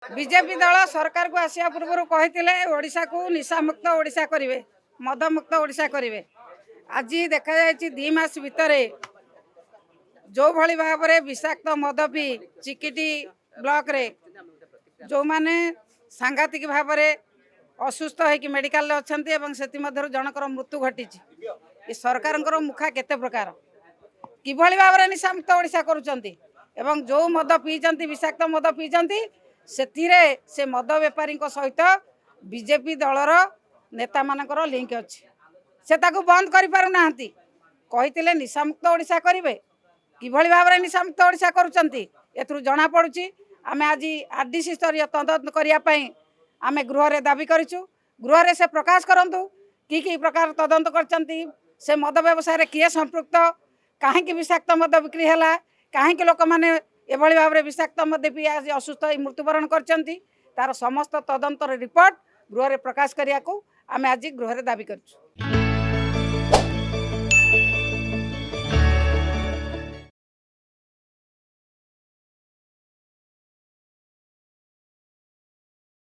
BJP दल सरकार को आसिया पूर्व कहते ओडिशा को निशा मुक्त ओडिशा करेंगे मद मुक्त ओडिशा करेंगे। आज देखा जाए 2 मास भितर जो भली भाव में विषाक्त मद पी चिकिटी ब्लॉक रे जो माने सांघातिक भाव में असुस्थ होकर मेडिकल अच्छा से जनकर मृत्यु घटी सरकार मुखा केते प्रकार किभली भाव में निशा मुक्त ओडिशा करुँच जो मद पीचंती विषाक्त मद पीचंती से मद बेपारी सहित बीजेपी दलर नेता मानकर लिंक अच्छी से ताकू बंद कर पारना कहते निशा मुक्त ओडिशा करेंगे किभली भाव में निशा मुक्त ओडिशा करुँच जना पड़ुची आम आज आरडीसी स्तर तदंत करने आम गृह दाबी करूँ गृह से प्रकाश करूँ कि प्रकार तदंत कर मद व्यवसाय किए संपृक्त कहीं विषाक्त मद बिक्री है कहीं लोक मैंने एभली भाव में विषाक्त मद पी आज असुस्थ मृत्युवरण कर समस्त तदंतर रिपोर्ट गृह प्रकाश करने को आम आज गृह दाबी करूँ।